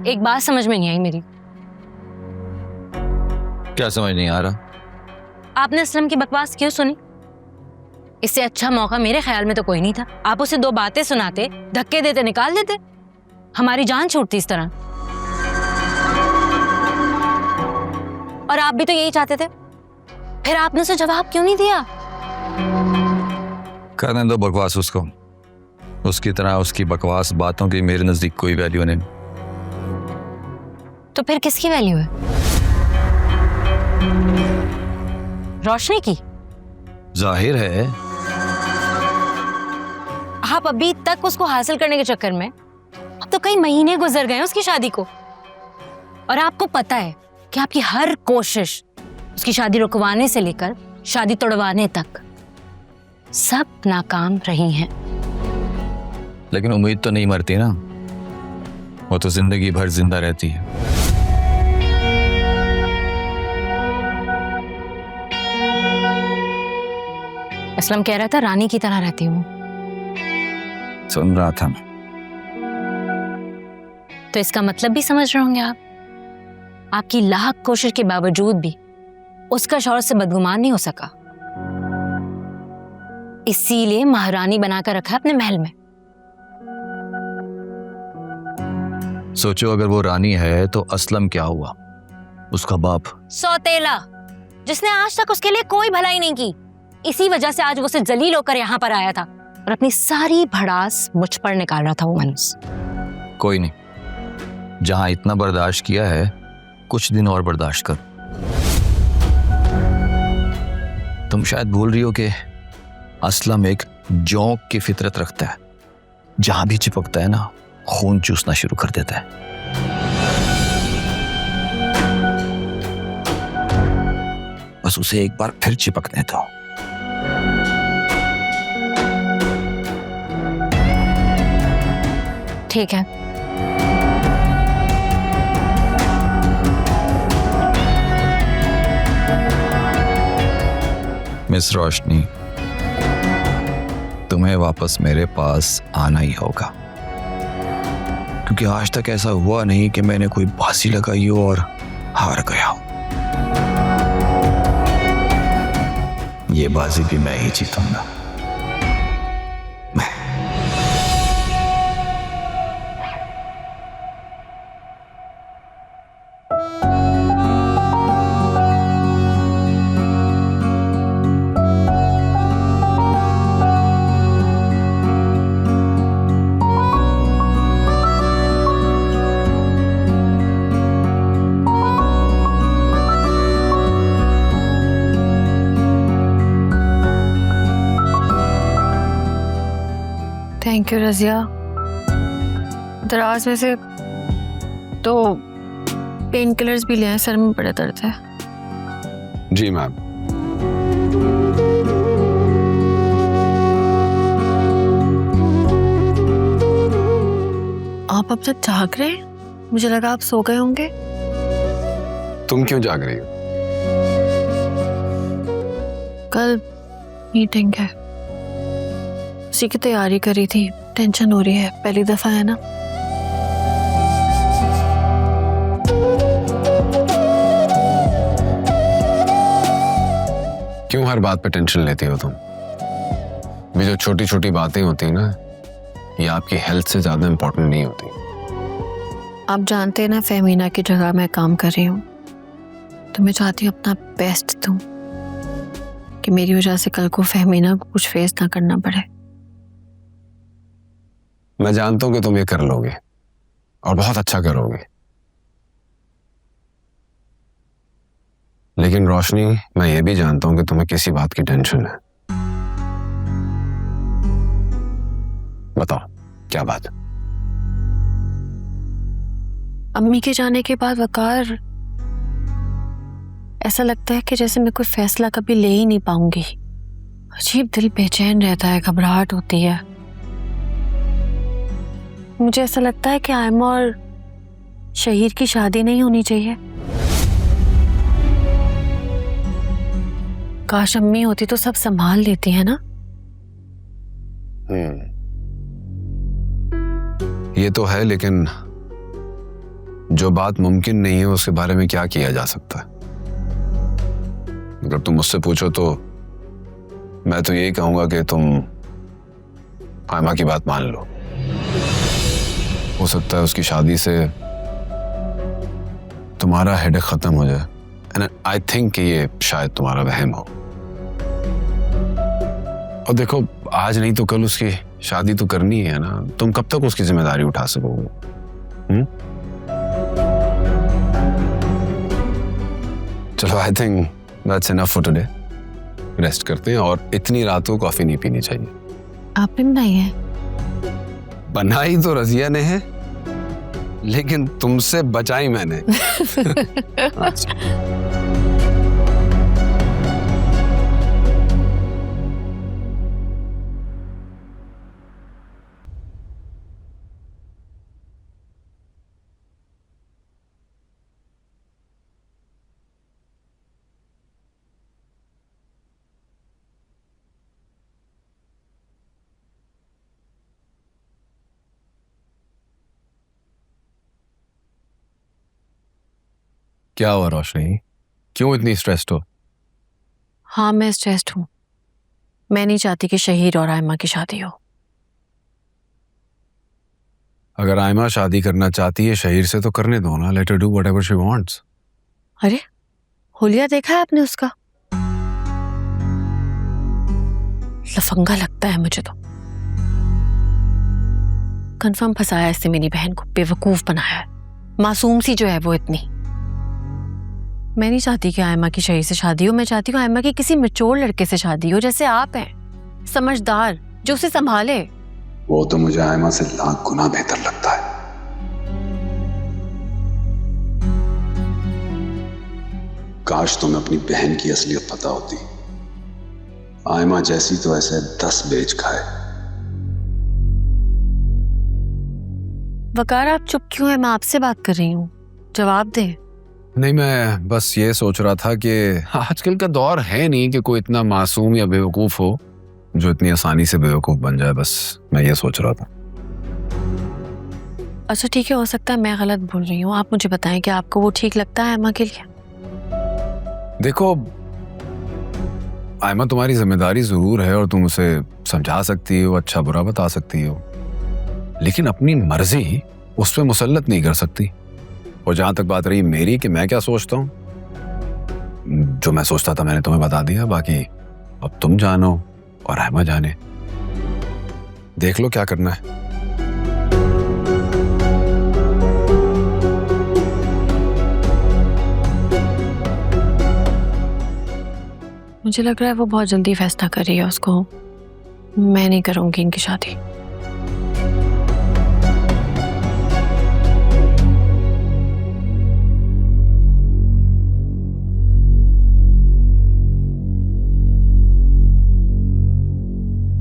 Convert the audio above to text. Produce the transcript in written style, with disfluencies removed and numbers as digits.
एक बात समझ में नहीं आई मेरी। क्या समझ नहीं आ रहा? आपने असलम की बकवास क्यों सुनी? इससे अच्छा मौका मेरे ख्याल में तो कोई नहीं था। आप उसे दो बातें सुनाते, धक्के देते, निकाल देते, हमारी जान छूटती इस तरह। और आप भी तो यही चाहते थे, फिर आपने उसे जवाब क्यों नहीं दिया? करने दो बकवास उसको। उसकी तरह उसकी बकवास बातों की मेरे नजदीक कोई वैल्यू नहीं। तो फिर किसकी वैल्यू है? रोशनी की? जाहिर है। आप अभी तक उसको हासिल करने के चक्कर में, अब तो कई महीने गुजर गए उसकी शादी को, और आपको पता है कि आपकी हर कोशिश उसकी शादी रुकवाने से लेकर शादी तोड़वाने तक सब नाकाम रही हैं। लेकिन उम्मीद तो नहीं मरती ना, वो तो जिंदगी भर जिंदा रहती है। असलम कह रहा था रानी की तरह रहती हूँ। सुन रहा था। तो इसका मतलब भी समझ रहे होंगे आप। आपकी लाख कोशिश के बावजूद भी उसका शौहर से बदगुमान नहीं हो सका, इसीलिए महारानी बनाकर रखा है अपने महल में। सोचो, अगर वो रानी है तो असलम क्या हुआ? उसका बाप सौतेला, जिसने आज तक उसके लिए कोई भलाई नहीं की। इसी वजह से आज वो उसे जलील होकर यहाँ पर आया था और अपनी सारी भड़ास मुझ पर निकाल रहा था वो मनुष्य। कोई नहीं, जहां इतना बर्दाश्त किया है कुछ दिन और बर्दाश्त कर। तुम शायद भूल रही हो कि असलम एक जोंक की फितरत रखता है, जहां भी चिपकता है ना खून चूसना शुरू कर देता है। बस उसे एक बार फिर चिपकने दो। ठीक है, मिस रोशनी, तुम्हें वापस मेरे पास आना ही होगा, क्योंकि आज तक ऐसा हुआ नहीं कि मैंने कोई बाजी लगाई हो और हार गया हो। ये बाजी भी मैं ही जीतूंगा। Thank you Razia. दराज में से तो पेन किलर्स भी ले आए, सर में बड़ा दर्द है। जी मैम। आप अब तक जाग रहे हैं? मुझे लगा आप सो गए होंगे। तुम क्यों जाग रही हो? कल मीटिंग है, उसी की तैयारी करी थी। टेंशन हो रही है, पहली दफा है ना। क्यों हर बात पे टेंशन लेती हो तुम? ये जो छोटी छोटी बातें होती है ना, ये आपकी हेल्थ से ज्यादा इंपॉर्टेंट नहीं होती। आप जानते हैं ना, फेमीना की जगह मैं काम कर रही हूँ, तो मैं चाहती हूँ अपना बेस्ट दूं, कि मेरी वजह से कल को फेमीना को कुछ फेस ना करना पड़े। मैं जानता हूं कि तुम ये कर लोगे और बहुत अच्छा करोगे, लेकिन रोशनी, मैं ये भी जानता हूं कि तुम्हें किसी बात की टेंशन है। बताओ क्या बात? अम्मी के जाने के बाद वकार, ऐसा लगता है कि जैसे मैं कोई फैसला कभी ले ही नहीं पाऊंगी। अजीब दिल बेचैन रहता है, घबराहट होती है। मुझे ऐसा लगता है कि आयमा और शहीर की शादी नहीं होनी चाहिए। काश अम्मी होती तो सब संभाल लेती है ना। ये तो है, लेकिन जो बात मुमकिन नहीं है उसके बारे में क्या किया जा सकता है? अगर तुम मुझसे पूछो तो मैं तो यही कहूंगा कि तुम आयमा की बात मान लो। हो सकता है उसकी शादी से तुम्हारा हेडेक खत्म हो जाए। एंड आई थिंक कि ये शायद तुम्हारा वहम हो। और देखो, आज नहीं तो कल उसकी शादी तो करनी है ना। तुम कब तक उसकी जिम्मेदारी उठा सकोगे? चलो, I think that's enough for today. Rest करते हैं और इतनी रात को कॉफी नहीं पीनी चाहिए। आपने बनाई है? बनाई तो रजिया ने है, लेकिन तुमसे बचाई मैंने। क्या हुआ रोशनी, क्यों इतनी स्ट्रेस्ड हो? हाँ, मैं स्ट्रेस्ड हूँ। मैं नहीं चाहती कि शहीर और आयमा की शादी हो। अगर आयमा शादी करना चाहती है शहीर से तो करने दो ना। Let her do whatever she wants. अरे, हुलिया देखा है आपने उसका? लफंगा लगता है मुझे तो। कंफर्म फंसाया इससे मेरी बहन को, बेवकूफ बनाया है। मासूम सी जो है वो इतनी। मैं नहीं चाहती कि आयमा की शहीर से शादी हो। मैं चाहती हूँ आयमा की किसी मैच्योर लड़के से शादी हो, जैसे आप हैं, समझदार, जो उसे संभाले। वो तो मुझे आयमा से लाख गुना बेहतर लगता है। काश तुम्हें अपनी बहन की असलियत पता होती। आयमा जैसी तो ऐसे 10 बेच खाए। वकार, आप चुप क्यों है? मैं आपसे बात कर रही हूँ, जवाब दें। नहीं, मैं बस ये सोच रहा था कि आजकल का दौर है नहीं कि कोई इतना मासूम या बेवकूफ हो जो इतनी आसानी से बेवकूफ बन जाए। बस मैं ये सोच रहा था। अच्छा ठीक है, हो सकता है मैं गलत बोल रही हूँ। आप मुझे बताएं कि आपको वो ठीक लगता है आयमा के लिए? देखो, आयमा तुम्हारी जिम्मेदारी जरूर है और तुम उसे समझा सकती हो, अच्छा बुरा बता सकती हो, लेकिन अपनी मर्जी उस पर मुसल्लत नहीं कर सकती। और जहां तक बात रही मेरी कि मैं क्या सोचता हूं, जो मैं सोचता था मैंने तुम्हें बता दिया। बाकी अब तुम जानो और आयमा जाने। देख लो क्या करना है। मुझे लग रहा है वो बहुत जल्दी फैसला कर रही है उसको। मैं नहीं करूंगी इनकी शादी।